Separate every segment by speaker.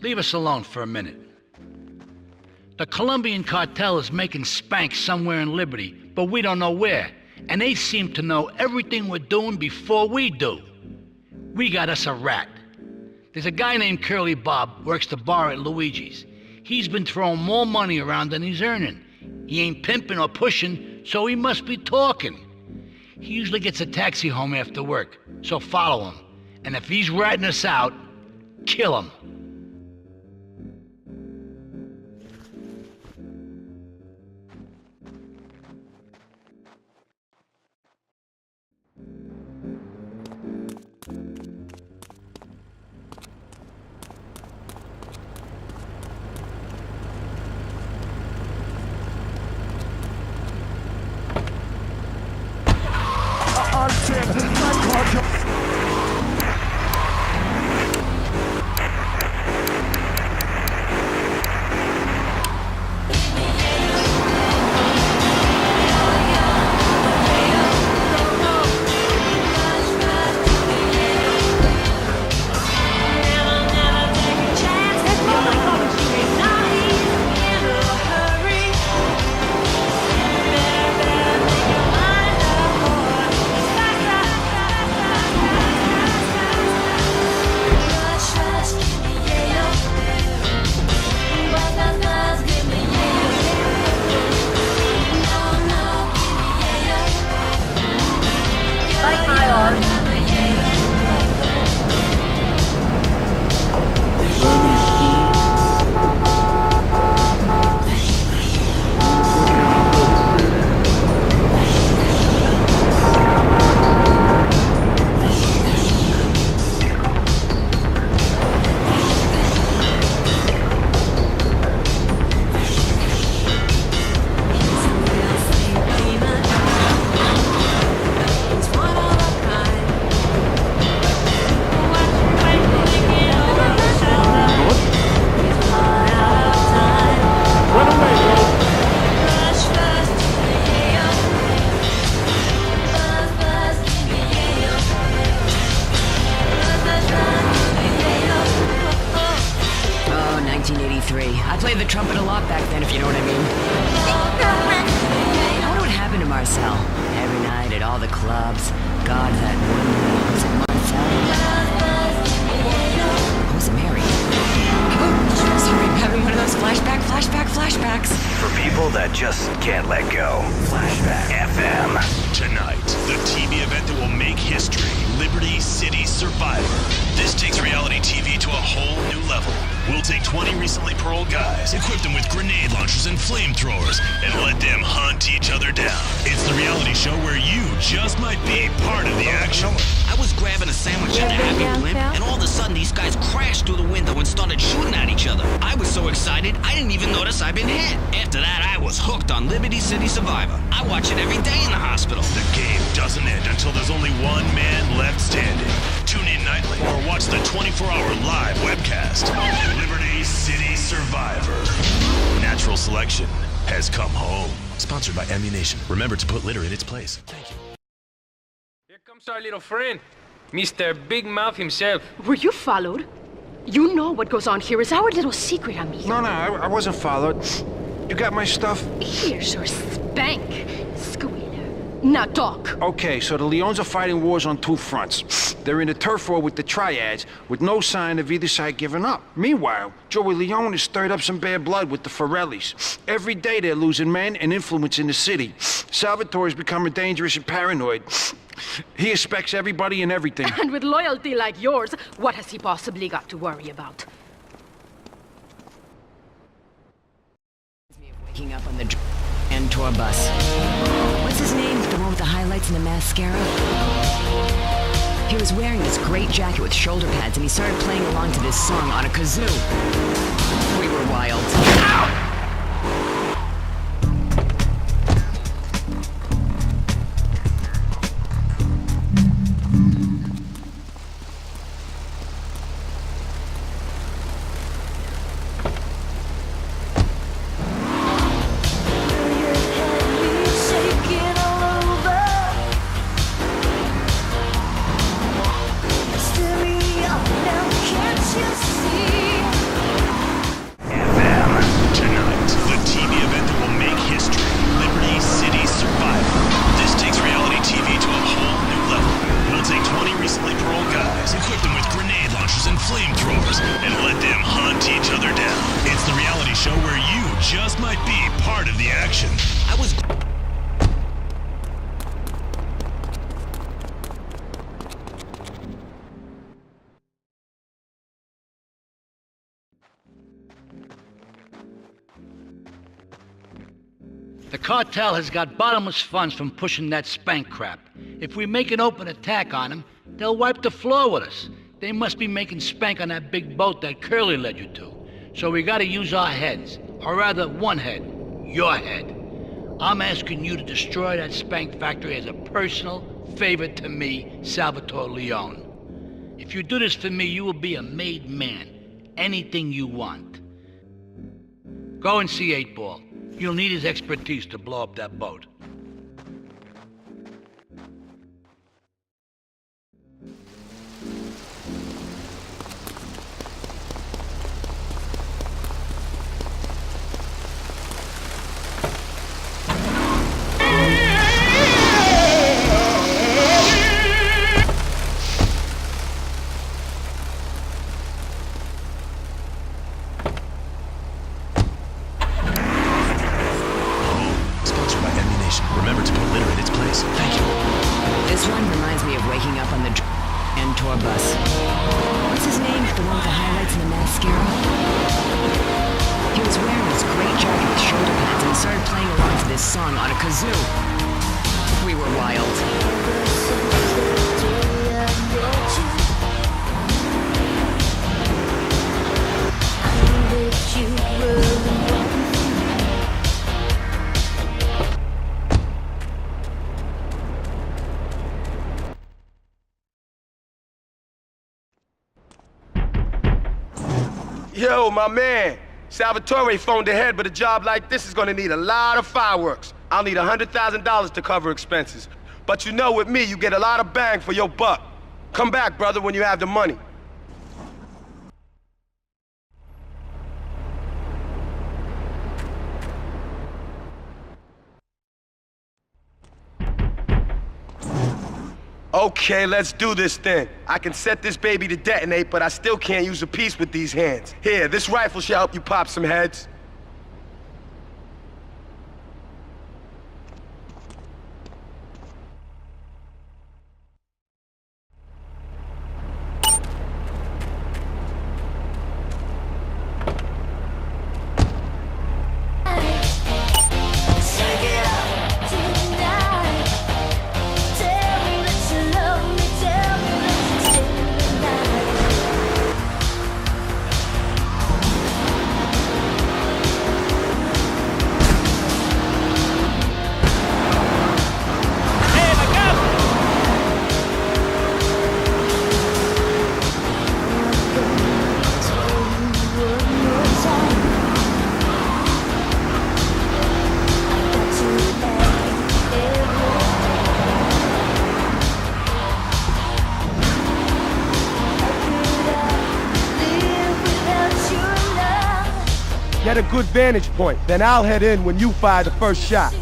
Speaker 1: leave us alone for a minute. The Colombian cartel is making spank somewhere in Liberty, but we don't know where. And they seem to know everything we're doing before we do. We got us a rat. There's a guy named Curly Bob, works the bar at Luigi's. He's been throwing more money around than he's earning. He ain't pimping or pushing, so he must be talking. He usually gets a taxi home after work, so follow him. And if he's ratting us out, kill him.
Speaker 2: I played the trumpet a lot back then, if you know what I mean. I wonder what happened to Marcel. Every night at all the clubs. God, that woman. Was it Marcel? Or was it Mary? Oh, sorry, I'm having one of those flashbacks.
Speaker 3: For people that just can't let go. Flashback FM.
Speaker 4: Tonight, the TV event that will make history. Liberty City Survivor. This takes reality TV to a whole new level. We'll take 20 recently paroled guys, equip them with grenade launchers and flamethrowers, and let them hunt each other down. It's the reality show where you just might be part of the action.
Speaker 5: I was grabbing a sandwich in the Happy Blimp, and all of a sudden these guys crashed through the window and started shooting at each other. I was so excited, I didn't even notice I'd been hit. After that, I was hooked on Liberty City Survivor. I watch it every day in the hospital.
Speaker 4: The game doesn't end until there's only one man left standing. Tune in nightly or watch the 24-hour live webcast. Liberty City Survivor. Natural selection has come home. Sponsored by Ammunition. Remember to put litter in its place. Thank you.
Speaker 6: Here comes our little friend, Mr. Big Mouth himself.
Speaker 7: Were you followed? You know what goes on here is our little secret, amigo.
Speaker 8: No, I wasn't followed. You got my stuff?
Speaker 7: Here's your spank, squealer. Now talk.
Speaker 8: Okay, so the Leons are fighting wars on two fronts. They're in a turf war with the Triads, with no sign of either side giving up. Meanwhile, Joey Leone has stirred up some bad blood with the Forellis. Every day they're losing men and influence in the city. Salvatore's becoming dangerous and paranoid. He expects everybody and everything.
Speaker 7: And with loyalty like yours, what has he possibly got to worry about?
Speaker 2: Waking up on the and tour bus. What's his name? The one with the highlights and the mascara? He was wearing this great jacket with shoulder pads, and he started playing along to this song on a kazoo. We were wild. Ow!
Speaker 9: Now can't you see?
Speaker 1: The cartel has got bottomless funds from pushing that spank crap. If we make an open attack on them, they'll wipe the floor with us. They must be making spank on that big boat that Curly led you to. So we gotta use our heads. Or rather, one head. Your head. I'm asking you to destroy that spank factory as a personal favor to me, Salvatore Leone. If you do this for me, you will be a made man. Anything you want. Go and see 8-Ball. You'll need his expertise to blow up that boat.
Speaker 4: Remember to put litter in its place. Thank you.
Speaker 2: This one reminds me of waking up on the and tour bus. What's his name? The one with the highlights and the mascara? He was wearing this great jacket with shoulder pads and he started playing along to this song on a kazoo. We were wild.
Speaker 9: Yo, my man. Salvatore phoned ahead, but a job like this is gonna need a lot of fireworks. I'll need $100,000 to cover expenses. But you know, with me, you get a lot of bang for your buck. Come back, brother, when you have the money. Okay, let's do this then. I can set this baby to detonate, but I still can't use a piece with these hands. Here, this rifle should help you pop some heads. Get a good vantage point, then I'll head in when you fire the first shot.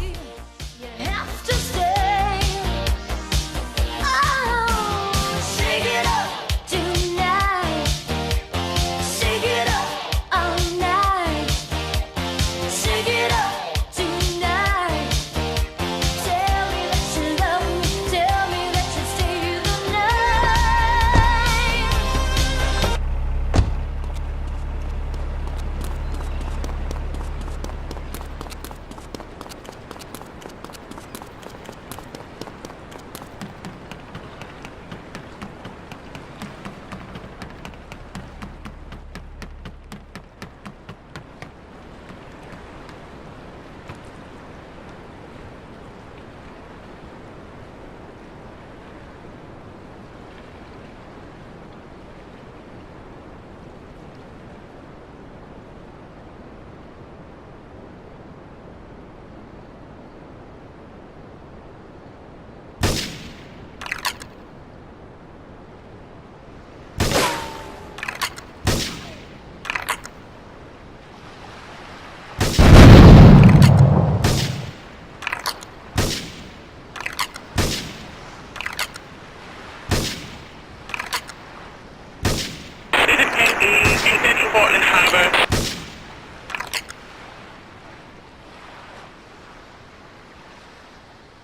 Speaker 10: Portland Harbor.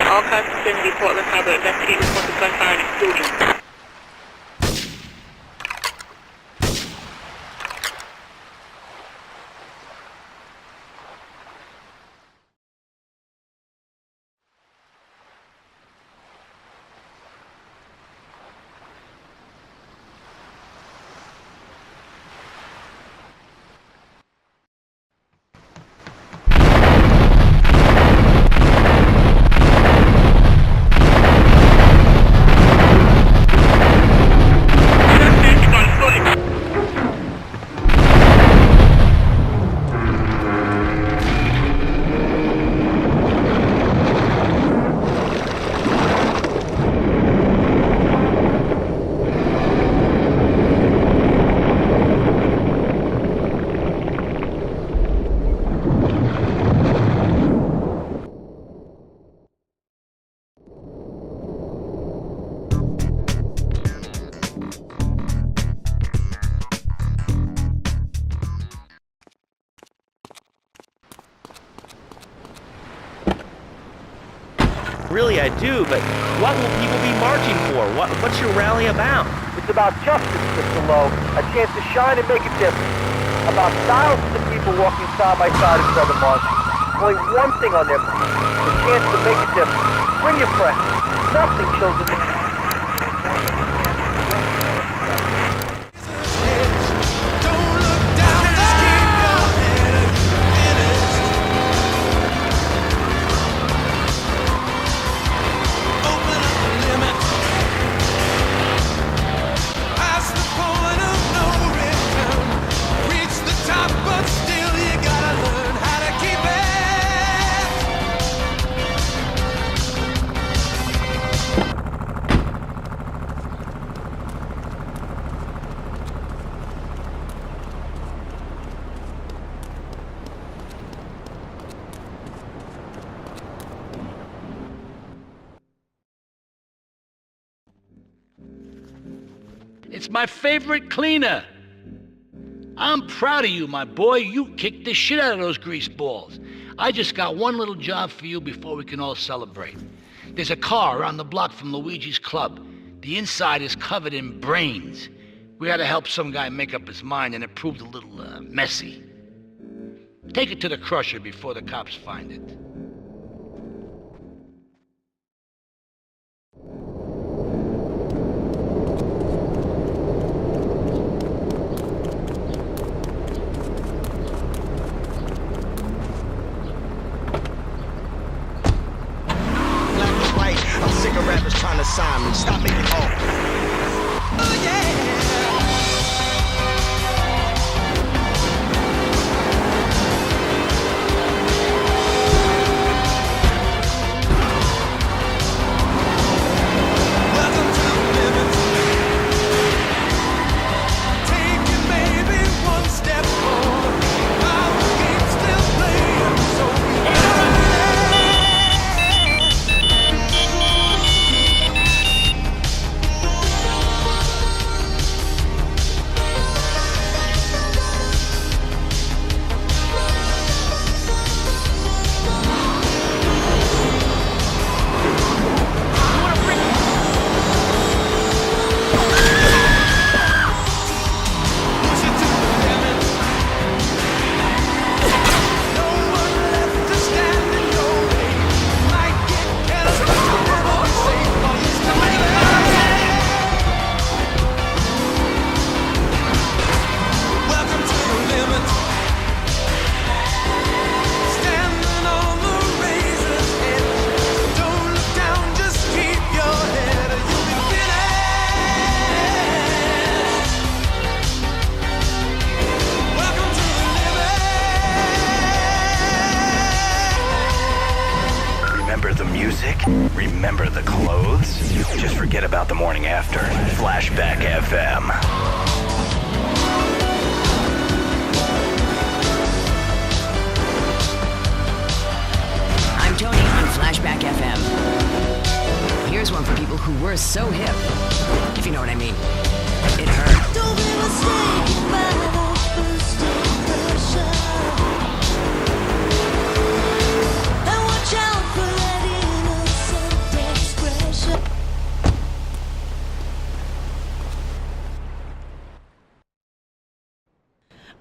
Speaker 10: All kinds of vicinity, Portland Harbor, investigate reports of gunfire and explosions.
Speaker 11: Really, I do, but what will people be marching for? What's your rally about?
Speaker 12: It's about justice, Mr. Lowe. A chance to shine and make a difference. About thousands of people walking side by side in Southern March. Only one thing on their mind. The chance to make a difference. Bring your friends. Nothing shows it.
Speaker 1: It's my favorite cleaner. I'm proud of you, my boy. You kicked the shit out of those grease balls. I just got one little job for you before we can all celebrate. There's a car around the block from Luigi's club. The inside is covered in brains. We had to help some guy make up his mind, and it proved a little messy. Take it to the crusher before the cops find it.
Speaker 13: Simon, stop making all. Oh yeah. Welcome to the limit. Taking maybe one step forward. While the game's still playing, so
Speaker 3: remember the clothes? Just forget about the morning after. Flashback FM.
Speaker 2: I'm Tony on Flashback FM. Here's one for people who were so hip, if you know what I mean. It hurt. Don't be mistaken by that first impression. And watch out for that innocent expression.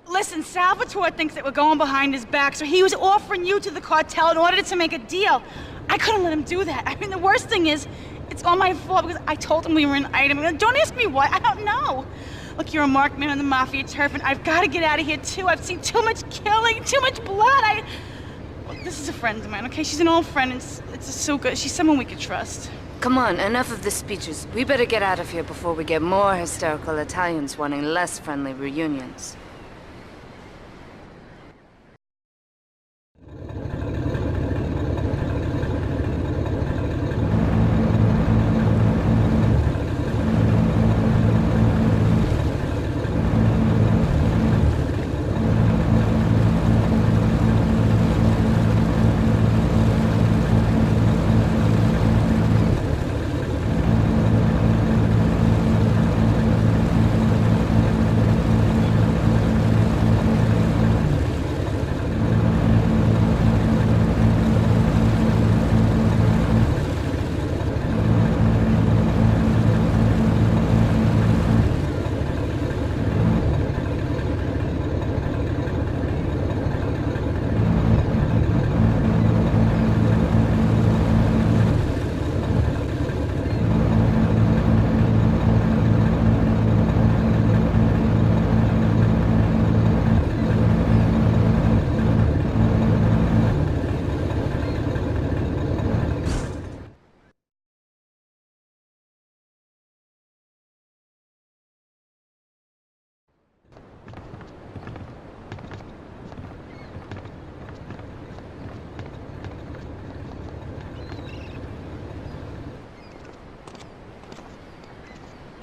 Speaker 14: Listen, Salvatore thinks that we're going behind his back, so he was offering you to the cartel in order to make a deal. I couldn't let him do that. I mean, the worst thing is, it's all my fault because I told him we were an item. Don't ask me why. I don't know. Look, you're a marked man on the mafia turf, and I've got to get out of here, too. I've seen too much killing, too much blood. Look, this is a friend of mine, okay? She's an old friend, and it's so good. She's someone we could trust.
Speaker 15: Come on, enough of the speeches. We better get out of here before we get more hysterical Italians wanting less friendly reunions.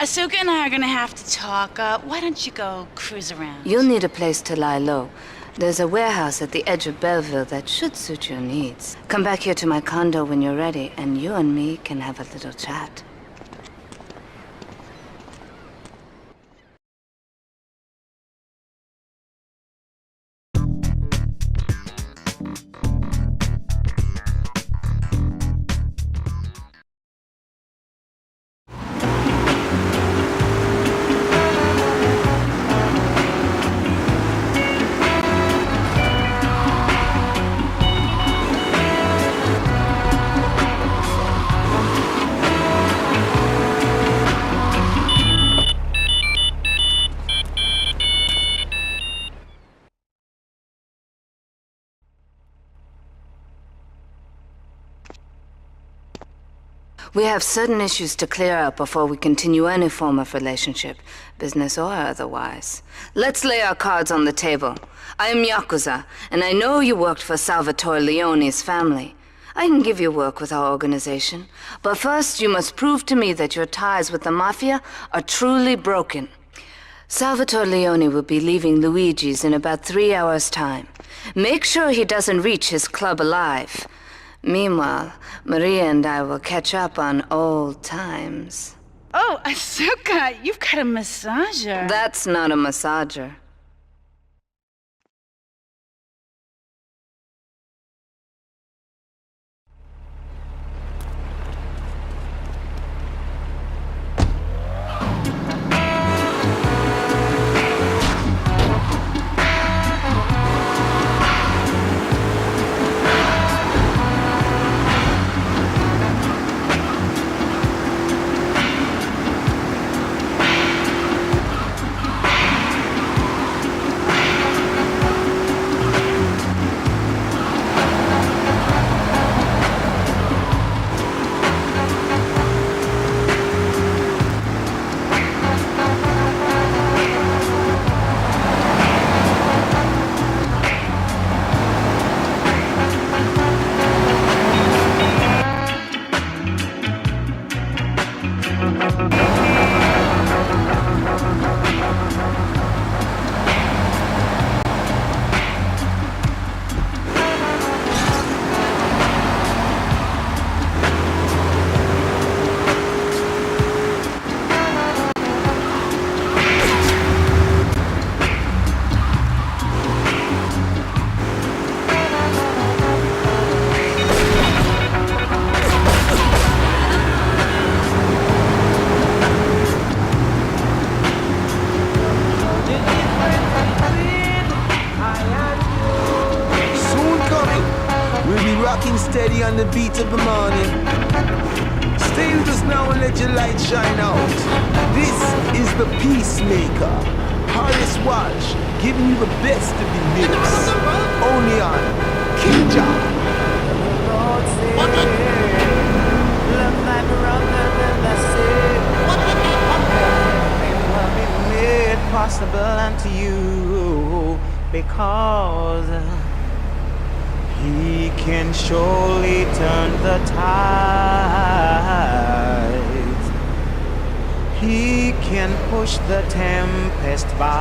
Speaker 14: Asuka and I are gonna have to talk. Why don't you go cruise around?
Speaker 15: You'll need a place to lie low. There's a warehouse at the edge of Belleville that should suit your needs. Come back here to my condo when you're ready, and you and me can have a little chat. We have certain issues to clear up before we continue any form of relationship, business or otherwise. Let's lay our cards on the table. I am Yakuza, and I know you worked for Salvatore Leone's family. I can give you work with our organization, but first you must prove to me that your ties with the Mafia are truly broken. Salvatore Leone will be leaving Luigi's in about 3 hours' time. Make sure he doesn't reach his club alive. Meanwhile, Maria and I will catch up on old times.
Speaker 14: Oh, Asuka, you've got a massager.
Speaker 15: That's not a massager.
Speaker 16: Steady on the beat of the morning. Stay with us now and let your light shine out. This is the Peacemaker, Horace Walsh, giving you the best of the mix. Only on King John.
Speaker 13: Love my brother than the sea. Will be made possible unto you because He can surely turn the tides. He can push the tempest by.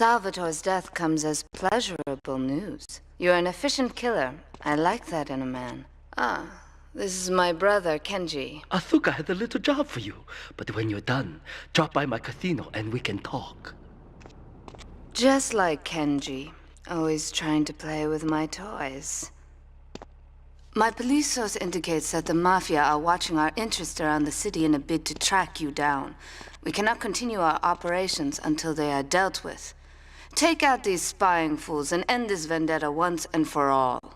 Speaker 15: Salvatore's death comes as pleasurable news. You're an efficient killer. I like that in a man. Ah, this is my brother, Kenji.
Speaker 17: Asuka has a little job for you, but when you're done, drop by my casino and we can talk.
Speaker 15: Just like Kenji, always trying to play with my toys. My police source indicates that the Mafia are watching our interests around the city in a bid to track you down. We cannot continue our operations until they are dealt with. Take out these spying fools and end this vendetta once and for all.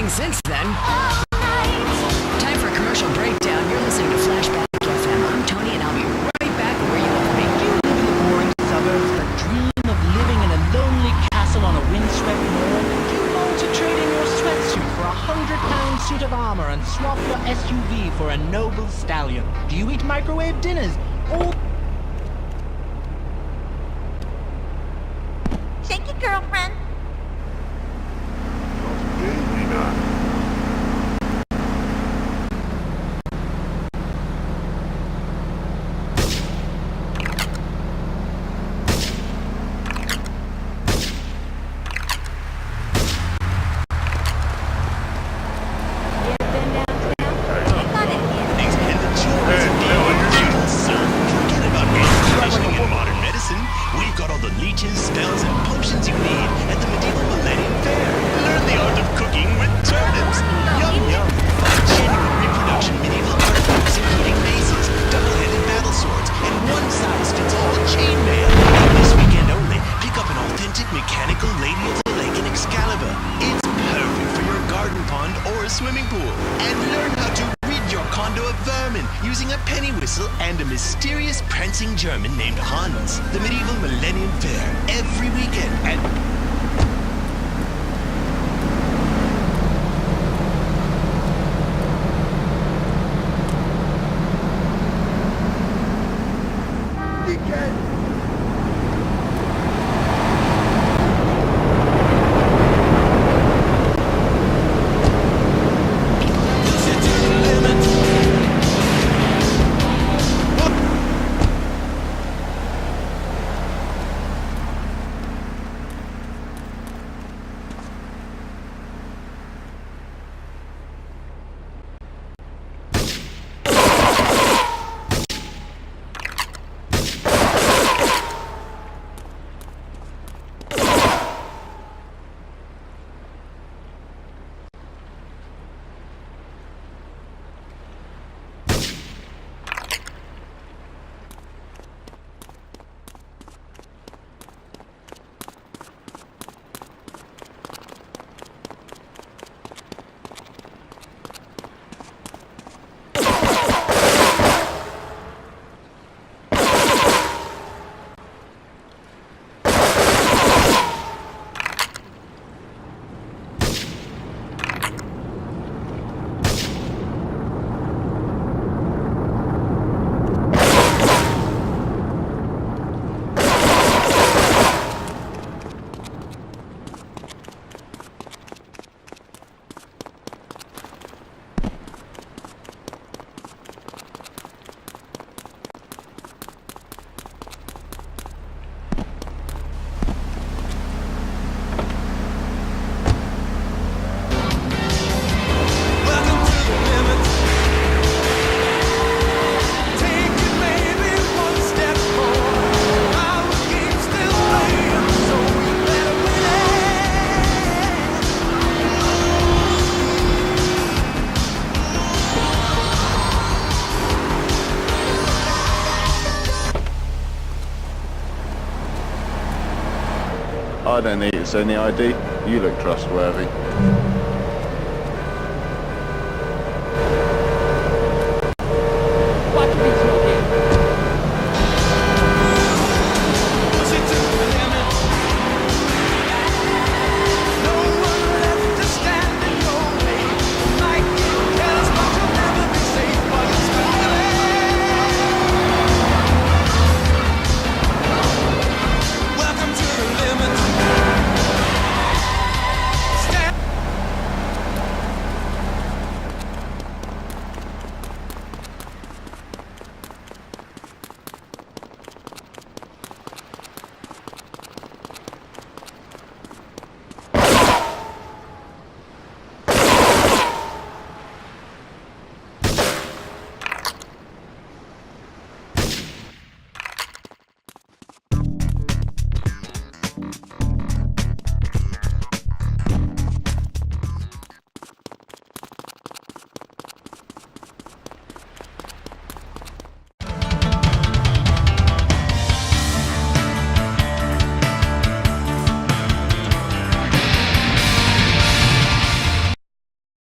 Speaker 2: Since then. Time for a commercial breakdown. You're listening to Flashback FM. I'm Tony, and I'll be right back where you left me.
Speaker 18: You live in the boring suburbs, but dream of living in a lonely castle on a windswept moor. You long to trade in your sweatsuit for a £100 suit of armor and swap your SUV for a noble stallion. Do you eat microwave dinners? Or
Speaker 19: shake it, girlfriend.
Speaker 4: Using a penny whistle and a mysterious prancing German named Hans. The medieval Millennium Fair every weekend at...
Speaker 19: I don't need to send the ID. You look trustworthy.